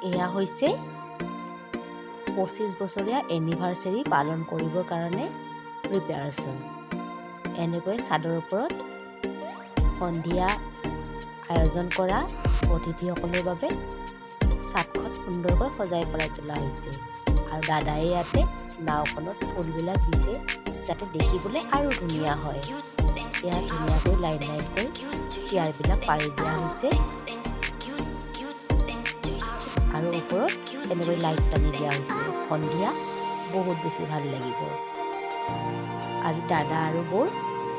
এয়া হৈছে 25 বছৰীয়া এনিভাৰ্চাৰী পালন কৰিবৰ কাৰণে প্ৰিপেয়াৰেশ্যন। এনেকৈ চাদৰ ওপৰত সন্ধিয়া আয়োজন কৰা অতিথিসকলৰ বাবে চাদখন সুন্দৰকৈ সজাই পৰাই তোলা হৈছে। আৰু দাদাই ইয়াতে নাওখনত ফুলবিলাক দিছে যাতে দেখিবলৈ আৰু ধুনীয়া হয়। ইয়াত ধুনীয়াকৈ লাইন লাইনকৈ চেয়াৰবিলাক পাৰি দিয়া হৈছে আৰু ওপৰত এনেকৈ লাইট টানি দিয়া হৈছে। সন্ধিয়া বহুত বেছি ভাল লাগিব। আজি দাদা আৰু বৌৰ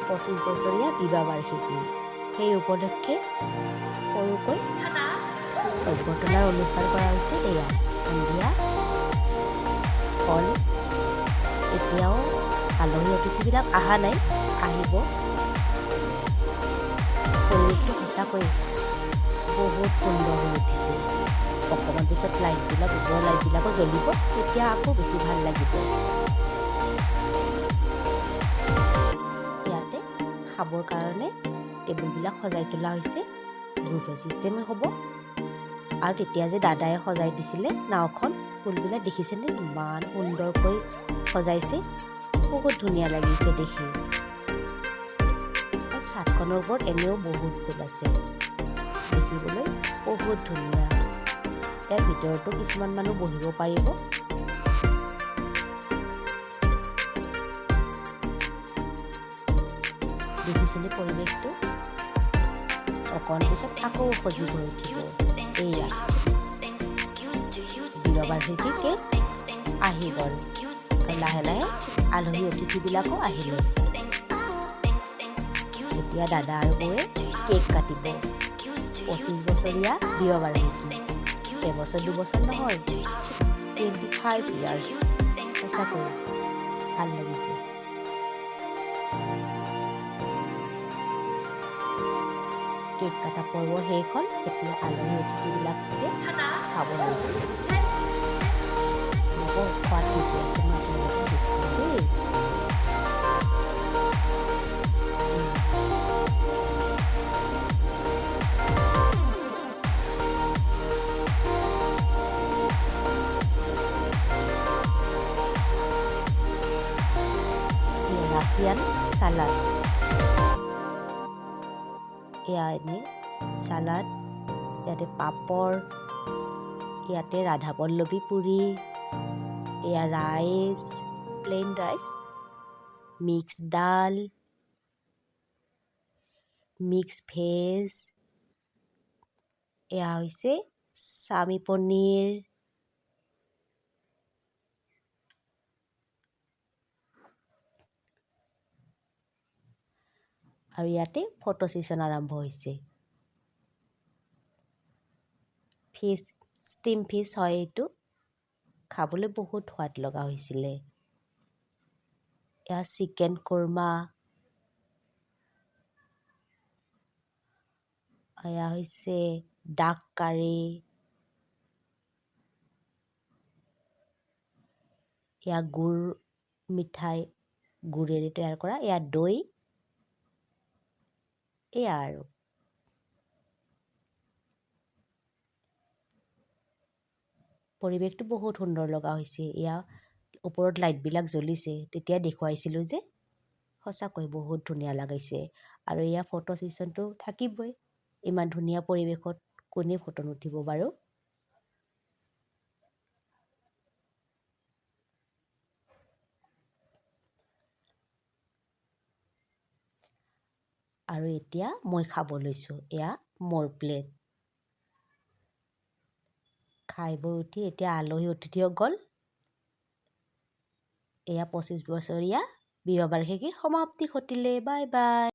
25 বছৰীয়া বিবাহ বাৰ্ষিকী। সেই উপলক্ষে সৰুকৈ অভ্যৰ্থনাৰ অনুষ্ঠান কৰা হৈছে। এয়া সন্ধিয়া হ'ল। এতিয়াও আলহী অতিথিবিলাক অহা নাই, আহিব। পৰিৱেশটো সঁচাকৈ বহুত সুন্দৰ হৈ উঠিছে। অকণমান পিছত লাইটবিলাক ওপৰৰ লাইটবিলাকো জ্বলিব, তেতিয়া আকৌ বেছি ভাল লাগিব। ইয়াতে খাবৰ কাৰণে টেবুলবিলাক সজাই তোলা হৈছে। বুফে ছিষ্টেমে হ'ব। আৰু তেতিয়া যে দাদাই সজাই দিছিলে নাওখন, ফুলবিলাক দেখিছেনে ইমান সুন্দৰকৈ সজাইছে, বহুত ধুনীয়া লাগিছে দেখি। চাদখনৰ ওপৰত এনেও বহুত ফুল আছে, দেখিবলৈ বহুত ধুনীয়া। ইয়াৰ ভিতৰতো কিছুমান মানুহ বহিব পাৰিব। দেখিছেনে পৰিৱেশটো? অকণ পিছত আকৌ সজীৱ হৈ উঠিব। এয়া বিবাহ বাৰ্ষিকী কেক আহি গ'ল আৰু লাহে লাহে আলহী অতিথিবিলাকো আহিলে। এতিয়া দাদা আৰু বৌয়ে কেক কাটিব। 25 বছৰীয়া বিবাহ বাৰ্ষিকী। এবছৰ দুবছৰ নহয়, 25 ইয়াৰ্ছ। সঁচাকৈ ভাল লাগিছে। কেক কটা পৰ্ব শেষ হ'ল। এতিয়া আলহী অতিথিবিলাকে খাব লৈছে। খোৱাত ঠিকে আছে, দেই। Russian salad. এয়া এনেই চালাড, ইয়াতে পাপৰ, ইয়াতে ৰাধা পল্লৱী পুৰি, এয়া ৰাইচ, প্লেইন ৰাইচ, মিক্স ডাল, মিক্স ভেজ, এয়া হৈছে চামি পনীৰ, আৰু ইয়াতে ফটো ছেশ্যন আৰম্ভ হৈছে। ফিছ, ষ্টিম ফিছ হয় এইটো। খাবলৈ বহুত সোৱাদ লগা হৈছিলে। এয়া চিকেন কোৰ্মা, এয়া হৈছে ডাক কাৰী, এয়া গুড় মিঠাই, গুড়েৰে তৈয়াৰ কৰা, এয়া দৈ, এয়া আৰু পৰিৱেশটো বহুত সুন্দৰ লগা হৈছে। এয়া ওপৰত লাইটবিলাক জ্বলিছে, তেতিয়া দেখুৱাইছিলোঁ যে, সঁচাকৈ বহুত ধুনীয়া লগাইছে। আৰু এয়া ফটো ছেশ্যনটো থাকিবই। ইমান ধুনীয়া পৰিৱেশত কোনে ফটো নুঠিব বাৰু। আৰু এতিয়া মই খাব লৈছোঁ। এয়া মোৰ প্লেট। খাই বৈ উঠি এতিয়া আলহী অতিথিও গ'ল। এয়া 25 বছৰীয়া বিবাহ বাৰ্ষিকীৰ সমাপ্তি ঘটিলে। Bye bye.